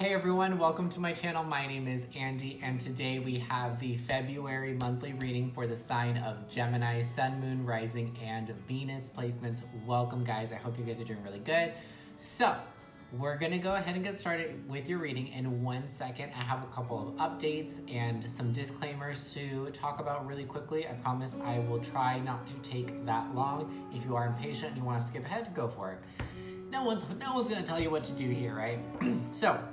Hey everyone, welcome to my channel. My name is Andy and today we have the February monthly reading for the sign of Gemini, Sun, Moon, Rising, and Venus placements. Welcome guys, I hope you guys are doing really good. So, we're gonna go ahead and get started with your reading in 1 second. I have a couple of updates and some disclaimers to talk about really quickly. I promise I will try not to take that long. If you are impatient and you wanna skip ahead, go for it. No one's gonna tell you what to do here, right? So,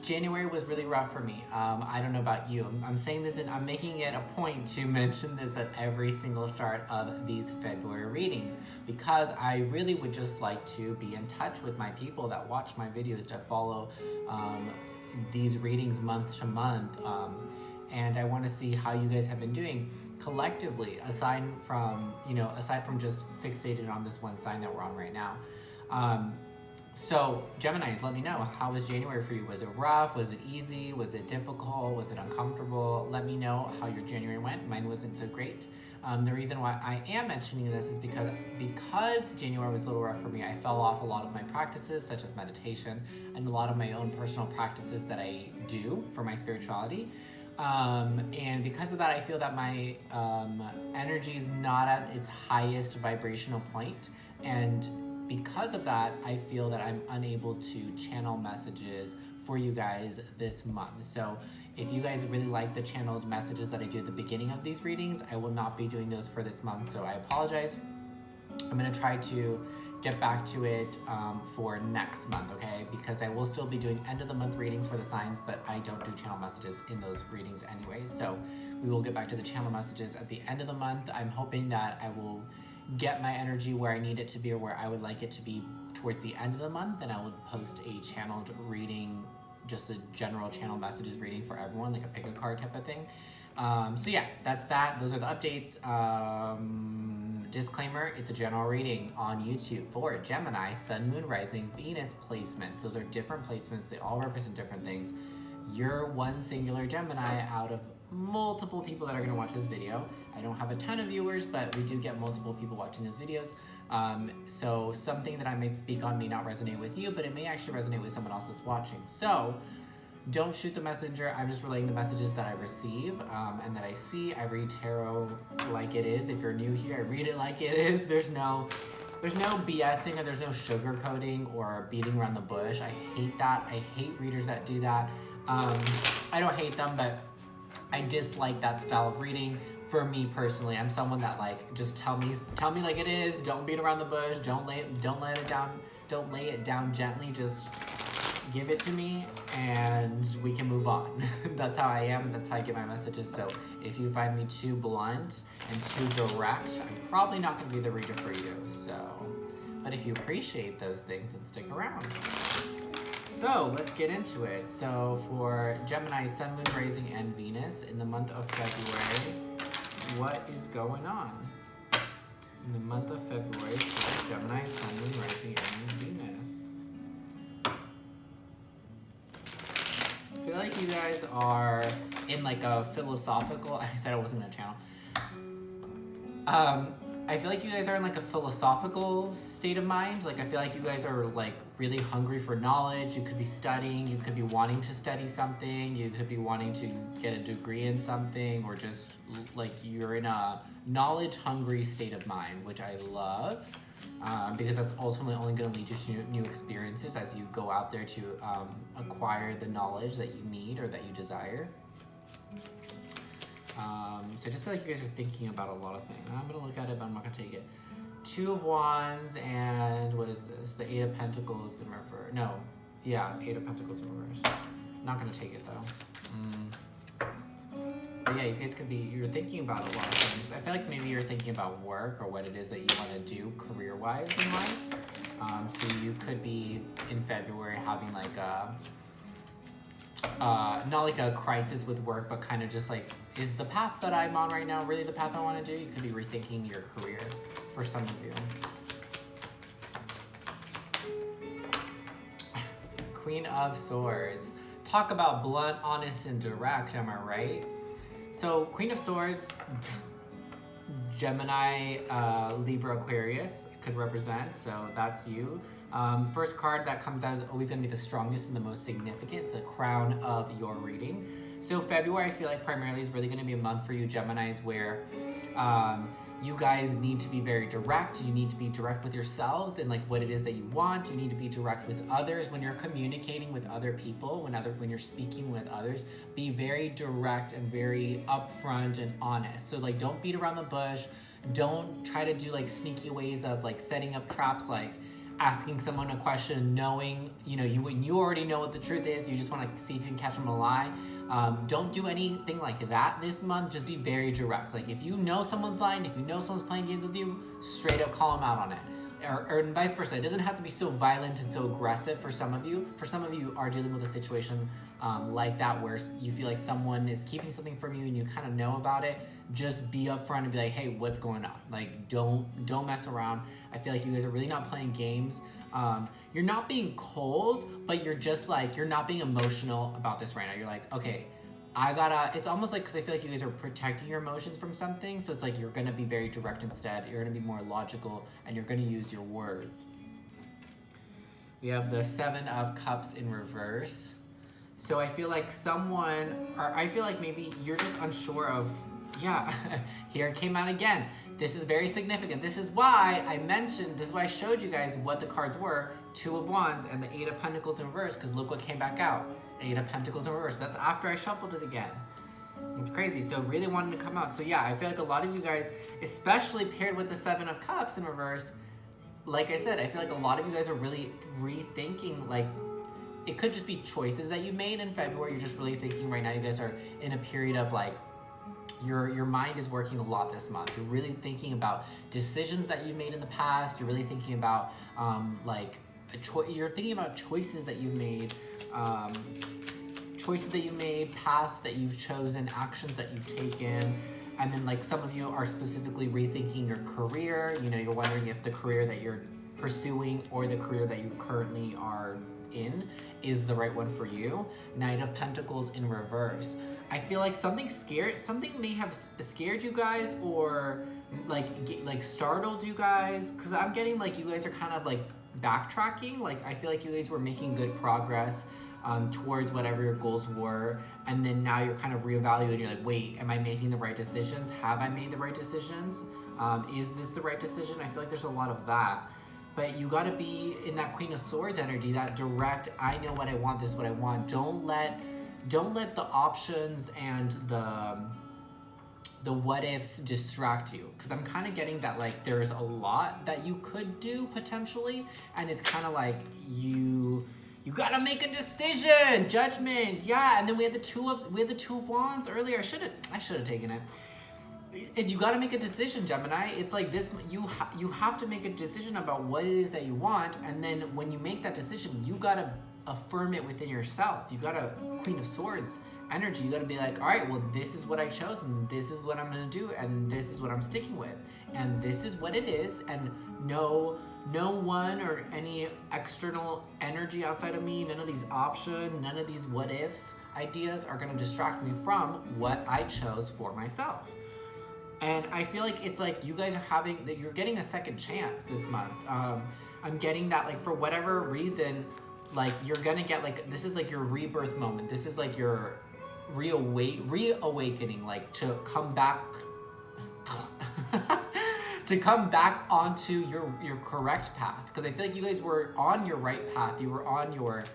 January was really rough for me. I don't know about you. I'm saying this and I'm making it a point to mention this at every single start of these February readings because I really would just like to be in touch with my people that watch my videos, to follow these readings month to month. And I want to see how you guys have been doing collectively, aside from just fixated on this one sign that we're on right now. So, Geminis, let me know, how was January for you? Was it rough? Was it easy? Was it difficult? Was it uncomfortable? Let me know how your January went. Mine wasn't so great. The reason why I am mentioning this is because January was a little rough for me, I fell off a lot of my practices, such as meditation, and a lot of my own personal practices that I do for my spirituality. And because of that, I feel that my energy is not at its highest vibrational point, and because of that, I feel that I'm unable to channel messages for you guys this month. So if you guys really like the channeled messages that I do at the beginning of these readings, I will not be doing those for this month, so I apologize. I'm gonna try to get back to it for next month, okay? Because I will still be doing end of the month readings for the signs, but I don't do channel messages in those readings anyways. So we will get back to the channel messages at the end of the month. I'm hoping that I will get my energy where I need it to be, or where I would like it to be towards the end of the month, and I will post a channeled reading, just a general channel messages reading for everyone, like a pick a card type of thing. So yeah, that's that. Those are the updates. Disclaimer, it's a general reading on YouTube for Gemini, Sun, Moon, Rising, Venus placements. Those are different placements. They all represent different things. You're one singular Gemini out of multiple people that are going to watch this video. I don't have a ton of viewers, but we do get multiple people watching these videos. So something that I might speak on may not resonate with you, but it may actually resonate with someone else that's watching. So don't shoot the messenger. I'm just relaying the messages that I receive and that I see. I read tarot like it is. If you're new here, I read it like it is. There's no BSing, or there's no sugarcoating or beating around the bush. I hate that. I hate readers that do that. I don't hate them, but I dislike that style of reading. For me personally, I'm someone that just tell me like it is. Don't beat around the bush. Don't lay it down gently. Just give it to me and we can move on. That's how I am. That's how I get my messages. So if you find me too blunt and too direct, I'm probably not going to be the reader for you. But if you appreciate those things, then stick around. So let's get into it. So for Gemini, Sun, Moon, Rising, and Venus in the month of February, what is going on? In the month of February for Gemini, Sun, Moon, Rising, and Venus. I feel like you guys are in a philosophical, I said I wasn't gonna channel. I feel like you guys are in a philosophical state of mind. I feel like you guys are really hungry for knowledge. You could be studying, you could be wanting to study something, you could be wanting to get a degree in something, or just you're in a knowledge hungry state of mind, which I love because that's ultimately only going to lead you to new experiences as you go out there to acquire the knowledge that you need or that you desire. So I just feel like you guys are thinking about a lot of things. I'm going to look at it, but I'm not going to take it. Two of Wands and what is this? The Eight of Pentacles in reverse. No. Yeah, Eight of Pentacles in reverse. Not going to take it though. But yeah, you guys could be, you're thinking about a lot of things. I feel like maybe you're thinking about work or what it is that you want to do career-wise in life. So you could be in February having not a crisis with work, but kind of just is the path that I'm on right now really the path I want to do? You could be rethinking your career for some of you. Queen of Swords. Talk about blunt, honest, and direct, am I right? So Queen of Swords, Gemini, Libra, Aquarius could represent, so that's you. First card that comes out is always going to be the strongest and the most significant. It's the crown of your reading. So February, I feel like primarily is really going to be a month for you Geminis where you guys need to be very direct. You need to be direct with yourselves and like what it is that you want. You need to be direct with others when you're communicating with other people, when you're speaking with others. Be very direct and very upfront and honest. So like don't beat around the bush. Don't try to do like sneaky ways of like setting up traps, like asking someone a question knowing, when you already know what the truth is, you just want to see if you can catch them in a lie. Don't do anything like that this month. Just be very direct. Like if you know someone's lying, if you know someone's playing games with you, straight up call them out on it. Or vice versa. It doesn't have to be so violent and so aggressive for some of you. For some of you are dealing with a situation like that where you feel like someone is keeping something from you and you kind of know about it. Just be upfront and be like, hey, what's going on? Like don't mess around. I feel like you guys are really not playing games. You're not being cold, but you're just like, you're not being emotional about this right now. You're like, okay, it's almost like, because I feel like you guys are protecting your emotions from something. So it's like, you're going to be very direct instead. You're going to be more logical and you're going to use your words. We have the 7 of Cups in reverse. So I feel like I feel like maybe you're just unsure of, here it came out again. This is very significant. This is why I showed you guys what the cards were. 2 of Wands and the 8 of Pentacles in reverse, because look what came back out. 8 of Pentacles in reverse. That's after I shuffled it again. It's crazy. So really wanted to come out. So yeah, I feel like a lot of you guys, especially paired with the 7 of Cups in reverse, like I said, I feel like a lot of you guys are really rethinking, like, it could just be choices that you made in February. You're just really thinking right now you guys are in a period of like, your mind is working a lot this month. You're really thinking about decisions that you've made in the past. You're really thinking about you're thinking about choices that you've made, paths that you've chosen, actions that you've taken. And then like some of you are specifically rethinking your career. You're wondering if the career that you're pursuing or the career that you currently are in is the right one for you. Knight of Pentacles in reverse. I feel like something may have scared you guys or like startled you guys, because I'm getting like you guys are kind of like backtracking. Like I feel like you guys were making good progress towards whatever your goals were, and then now you're kind of reevaluating. You're like, wait, am I making the right decisions? Have I made the right decisions? Is this the right decision? I feel like there's a lot of that. But you got to be in that Queen of Swords energy, that direct, I know what I want, this is what I want. Don't let the options and the what ifs distract you, because I'm kind of getting that like there's a lot that you could do potentially, and it's kind of like you gotta make a decision. Judgment, yeah. And then we had the two of Wands earlier. I should have taken it. And you got to make a decision, Gemini. It's like this, you have to make a decision about what it is that you want, and then when you make that decision, you got to affirm it within yourself. You got to Queen of Swords energy. You got to be like, all right, well, this is what I chose, and this is what I'm going to do, and this is what I'm sticking with, and this is what it is, and no one or any external energy outside of me, none of these options, none of these what ifs ideas are going to distract me from what I chose for myself. And I feel like it's like you guys are you're getting a second chance this month. I'm getting that like for whatever reason, like you're gonna get like, this is like your rebirth moment. This is like your reawakening, like to come back, to come back onto your correct path. Because I feel like you guys were on your right path. You were on your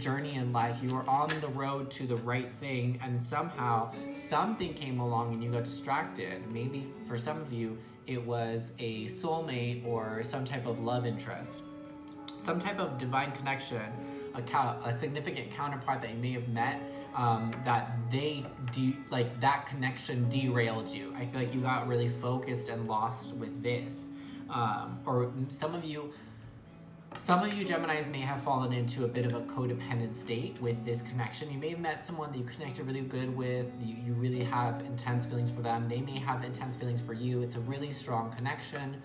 journey in life. You were on the road to the right thing, and somehow something came along and you got distracted. Maybe for some of you it was a soulmate or some type of love interest, some type of divine connection, a significant counterpart that you may have met, that connection derailed you. I feel like you got really focused and lost with this, or some of you Geminis may have fallen into a bit of a codependent state with this connection. You may have met someone that you connected really good with. You really have intense feelings for them. They may have intense feelings for you. It's a really strong connection,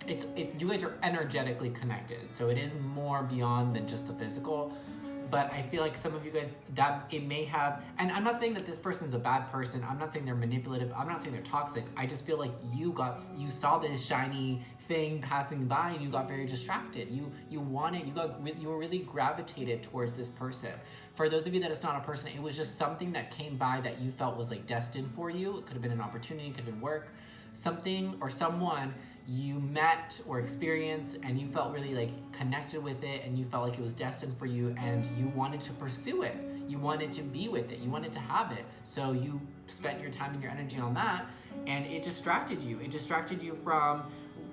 you guys are energetically connected. So it is more beyond than just the physical. but I feel like some of you guys, that it may have, and I'm not saying that this person's a bad person. I'm not saying they're manipulative. I'm not saying they're toxic. I just feel like you saw this shiny thing passing by and you got very distracted. You were really gravitated towards this person. For those of you that it's not a person, it was just something that came by that you felt was like destined for you. It could have been an opportunity, it could have been work, something or someone you met or experienced and you felt really like connected with it and you felt like it was destined for you and you wanted to pursue it. You wanted to be with it. You wanted to have it. So you spent your time and your energy on that and it distracted you. It distracted you from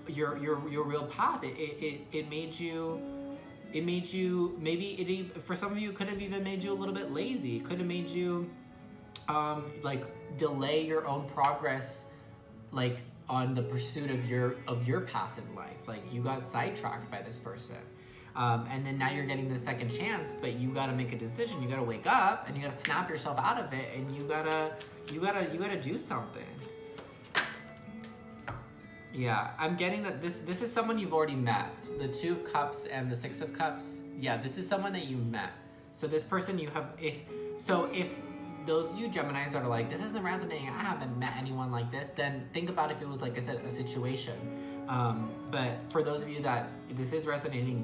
your real path. It made you, maybe for some of you, it could have even made you a little bit lazy. It could have made you like delay your own progress, like on the pursuit of your path in life. Like you got sidetracked by this person. And then now you're getting the second chance, but you gotta make a decision. You gotta wake up and you gotta snap yourself out of it and you gotta do something. Yeah, I'm getting that this is someone you've already met. The 2 of Cups and the 6 of Cups. Yeah, this is someone that you met. So this person you have, if those of you Geminis that are like, this isn't resonating, I haven't met anyone like this, then think about if it was, like I said, a situation. But for those of you that this is resonating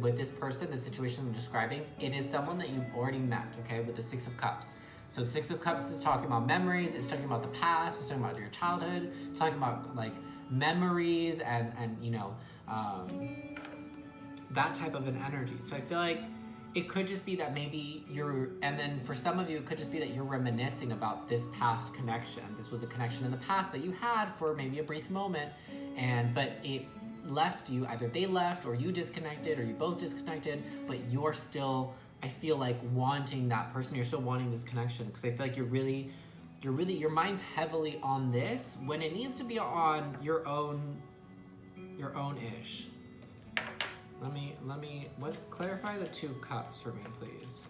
with this person, the situation I'm describing, it is someone that you've already met, okay, with the 6 of Cups. So the 6 of Cups is talking about memories, it's talking about the past, it's talking about your childhood, it's talking about like memories and you know, that type of an energy. So I feel like it could just be that maybe and then for some of you, it could just be that you're reminiscing about this past connection. This was a connection in the past that you had for maybe a brief moment, but it left you, either they left or you disconnected or you both disconnected, but you're still, I feel like, wanting that person, you're still wanting this connection, because I feel like your mind's heavily on this when it needs to be on your own-ish. Clarify the 2 of Cups for me, please.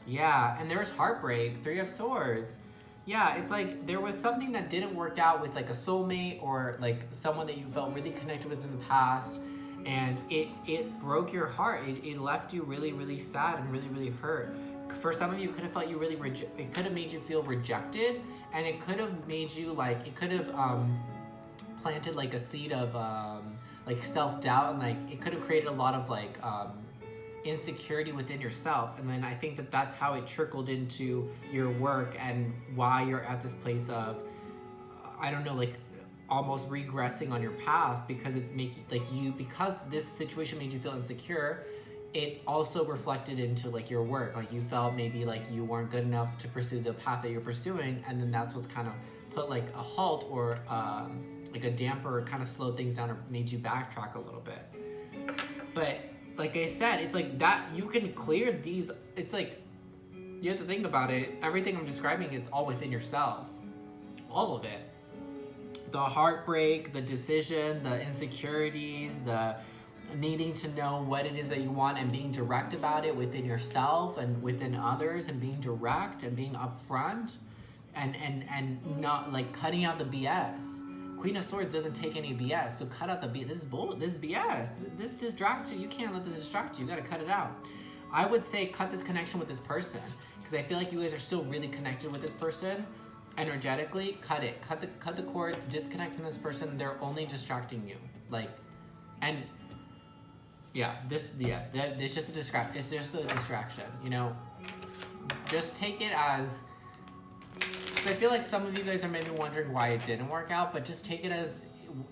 Yeah, and there was heartbreak, 3 of Swords. Yeah, it's like there was something that didn't work out with like a soulmate or like someone that you felt really connected with in the past, and it broke your heart. It left you really, really sad and really, really hurt. For some of you, it could have felt you really, it could have made you feel rejected, and it could have made you like, it could have planted like a seed of like self-doubt, and like it could have created a lot of like insecurity within yourself. And then I think that that's how it trickled into your work and why you're at this place of I don't know, like almost regressing on your path, because it's making like because this situation made you feel insecure, it also reflected into like your work. Like you felt maybe like you weren't good enough to pursue the path that you're pursuing, and then that's what's kind of put like a halt or like a damper, kind of slowed things down or made you backtrack a little bit. But like I said, it's like that you can clear these. It's like you have to think about it. Everything I'm describing, it's all within yourself. All of it. The heartbreak, the decision, the insecurities, the needing to know what it is that you want and being direct about it within yourself and within others, and being direct and being upfront and not like cutting out the BS. Queen of Swords doesn't take any BS, so cut out the BS. This is BS. This distracts you. You can't let this distract you. You gotta cut it out. I would say cut this connection with this person, because I feel like you guys are still really connected with this person. Energetically, cut it. Cut the cords. Disconnect from this person. They're only distracting you. Like, and yeah, it's just a distraction. You know, just take it as. I feel like some of you guys are maybe wondering why it didn't work out, but just take it as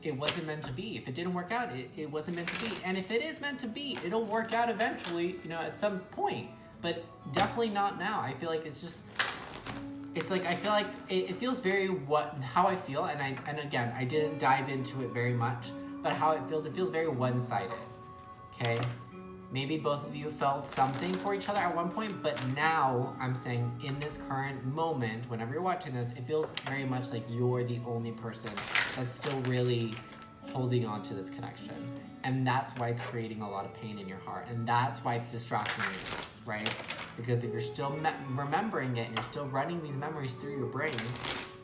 it wasn't meant to be. If it didn't work out, it wasn't meant to be. And if it is meant to be, it'll work out eventually, you know, at some point. But definitely not now. I feel like it's like, I feel like it feels very how I feel, and again, I didn't dive into it very much, but how it feels very one-sided, okay? Maybe both of you felt something for each other at one point, but now I'm saying in this current moment, whenever you're watching this, it feels very much like you're the only person that's still really holding on to this connection. And that's why it's creating a lot of pain in your heart. And that's why it's distracting you, right? Because if you're still remembering it and you're still running these memories through your brain,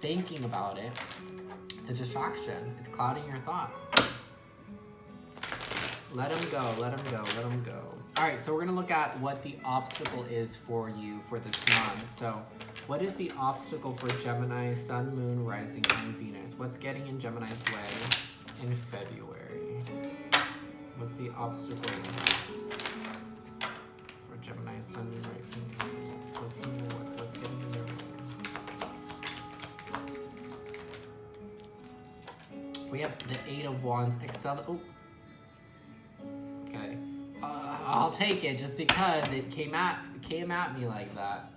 thinking about it, it's a distraction. It's clouding your thoughts. Let them go, let them go, let them go. All right, so we're gonna look at what the obstacle is for you for this month. So what is the obstacle for Gemini, Sun, Moon, Rising, and Venus? What's getting in Gemini's way in February? What's the obstacle for Gemini, Sun, Moon, Rising, and Venus? What's getting in their way? We have the Eight of Wands, okay. I'll take it just because it came at me like that.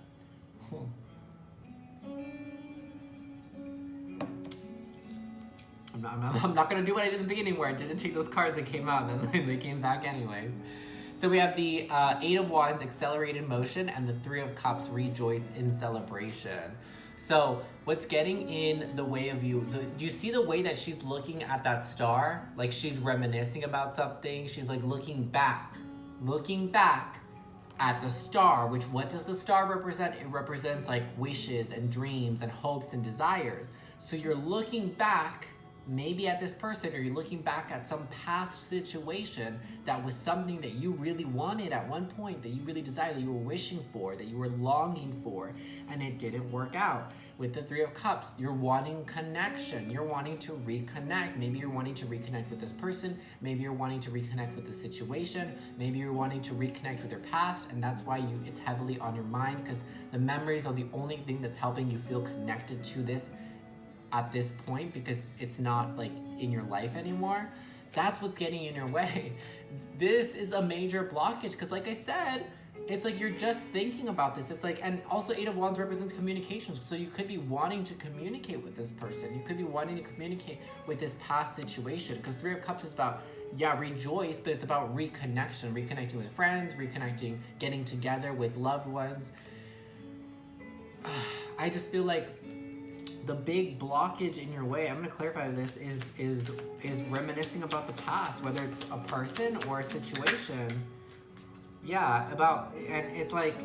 I'm not gonna do what I did in the beginning where I didn't take those cards that came out and then they came back anyways. So we have the Eight of Wands, accelerated motion, and the Three of Cups, rejoice in celebration. So what's getting in the way of you, do you see the way that she's looking at that star? Like she's reminiscing about something. She's like looking back at the star, which what does the star represent? It represents like wishes and dreams and hopes and desires. So you're looking back maybe at this person, or you're looking back at some past situation that was something that you really wanted at one point, that you really desired, that you were wishing for, that you were longing for, and it didn't work out. With the Three of Cups, you're wanting connection. You're wanting to reconnect. Maybe you're wanting to reconnect with this person. Maybe you're wanting to reconnect with the situation. Maybe you're wanting to reconnect with your past, and that's why it's heavily on your mind, because the memories are the only thing that's helping you feel connected to this at this point, because it's not like in your life anymore. That's what's getting in your way. This is a major blockage, because like I said, it's like you're just thinking about this. It's like, and also Eight of Wands represents communications. So you could be wanting to communicate with this person. You could be wanting to communicate with this past situation, because Three of Cups is about, yeah, rejoice, but it's about reconnection, reconnecting with friends, reconnecting, getting together with loved ones. I just feel like the big blockage in your way, I'm gonna clarify this, is reminiscing about the past, whether it's a person or a situation. Yeah, and it's like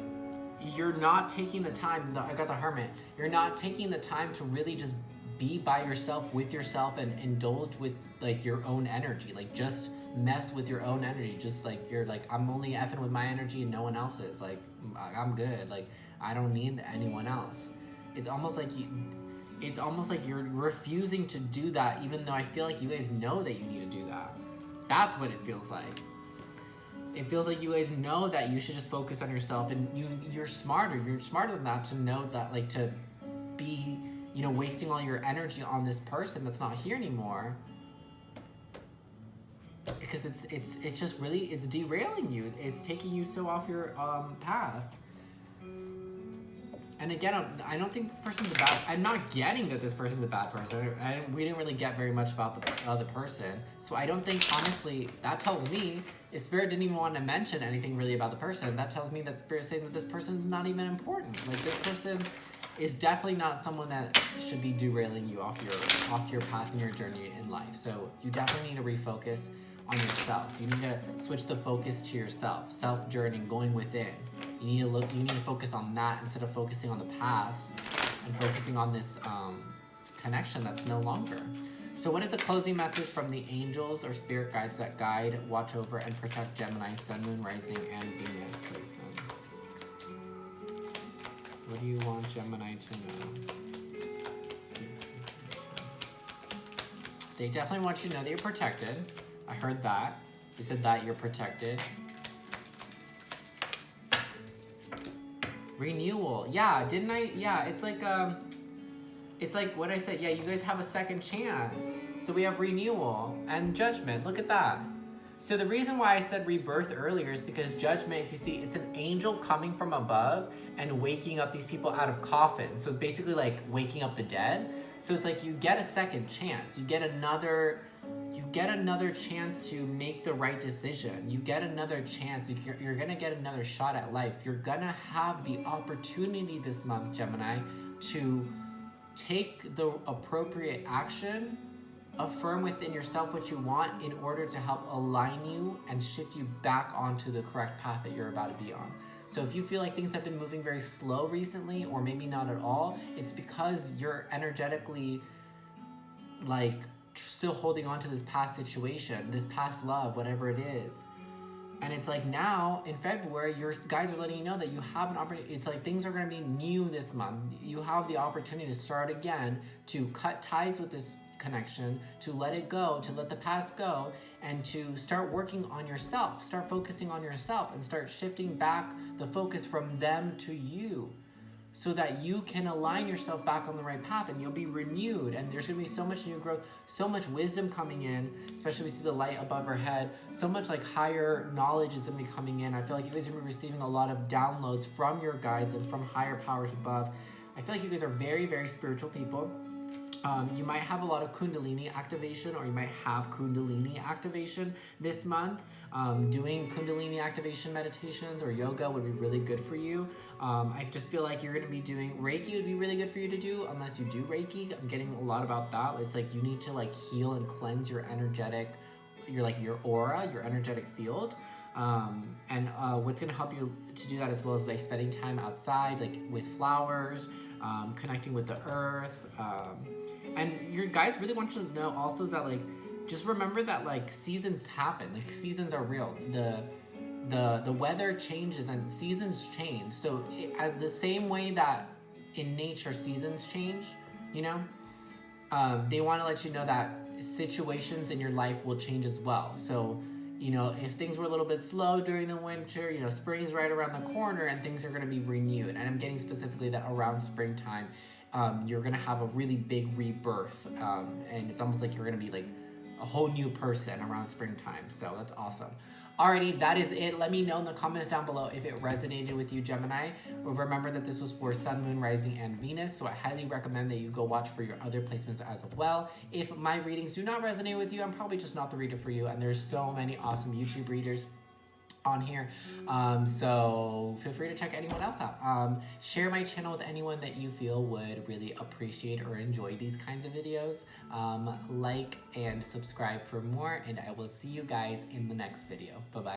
you're not taking the time. I got the Hermit. You're not taking the time to really just be by yourself with yourself and indulge with like your own energy. Like just mess with your own energy. Just like you're like, I'm only effing with my energy and no one else's. Like I'm good. Like I don't need anyone else. It's almost like you're refusing to do that, even though I feel like you guys know that you need to do that. That's what it feels like. It feels like you guys know that you should just focus on yourself, and you're smarter. You're smarter than that to know that, like, to be, wasting all your energy on this person that's not here anymore. Because it's just really, it's derailing you. It's taking you so off your path. And again, I don't think this person's I'm not getting that this person's a bad person. We didn't really get very much about the other person. So I don't think, honestly, that tells me, if Spirit didn't even want to mention anything really about the person, that tells me that Spirit's saying that this person's not even important. Like, this person is definitely not someone that should be derailing you off your path and your journey in life. So you definitely need to refocus on yourself. You need to switch the focus to yourself, self-journeying, going within. You need to focus on that instead of focusing on the past and focusing on this connection that's no longer. So what is the closing message from the angels or spirit guides that guide, watch over, and protect Gemini, Sun, Moon, Rising, and Venus placements? What do you want Gemini to know? They definitely want you to know that you're protected. I heard that. They said that you're protected. Renewal. Yeah, didn't I? Yeah, it's like what I said. Yeah, you guys have a second chance. So we have renewal and judgment. Look at that. So the reason why I said rebirth earlier is because judgment, if you see, it's an angel coming from above and waking up these people out of coffins. So it's basically like waking up the dead. So it's like you get a second chance. You get another chance to make the right decision. You get another chance. You're gonna get another shot at life. You're gonna have the opportunity this month, Gemini, to take the appropriate action, affirm within yourself what you want in order to help align you and shift you back onto the correct path that you're about to be on. So if you feel like things have been moving very slow recently, or maybe not at all, it's because you're energetically like still holding on to this past situation, this past love, whatever it is. And it's like now in February, your guys are letting you know that you have an opportunity. It's like things are going to be new this month. You have the opportunity to start again, to cut ties with this connection, to let it go, to let the past go, and to start working on yourself. Start focusing on yourself and start shifting back the focus from them to you, so that you can align yourself back on the right path and you'll be renewed. And there's gonna be so much new growth, so much wisdom coming in, especially we see the light above our head, so much like higher knowledge is gonna be coming in. I feel like you guys are gonna be receiving a lot of downloads from your guides and from higher powers above. I feel like you guys are very, very spiritual people. You might have a lot of Kundalini activation, or you might have Kundalini activation this month. Doing Kundalini activation meditations or yoga would be really good for you. I just feel like you're going to be doing Reiki would be really good for you to do, unless you do Reiki. I'm getting a lot about that. It's like you need to like heal and cleanse your energetic, your aura, your energetic field. And what's going to help you to do that as well is by spending time outside, like with flowers, connecting with the earth. And your guides really want you to know also is that like, just remember that like seasons happen, like seasons are real. The weather changes and seasons change. So as the same way that in nature seasons change, you know, they want to let you know that situations in your life will change as well. So, you know, if things were a little bit slow during the winter, you know, spring's right around the corner and things are going to be renewed. And I'm getting specifically that around springtime, you're going to have a really big rebirth. And it's almost like you're going to be like a whole new person around springtime. So that's awesome. Alrighty, that is it. Let me know in the comments down below if it resonated with you, Gemini. Remember that this was for Sun, Moon, Rising, and Venus, so I highly recommend that you go watch for your other placements as well. If my readings do not resonate with you, I'm probably just not the reader for you, and there's so many awesome YouTube readers on here, so feel free to check anyone else out. Share my channel with anyone that you feel would really appreciate or enjoy these kinds of videos. Like and subscribe for more, and I will see you guys in the next video. Bye bye.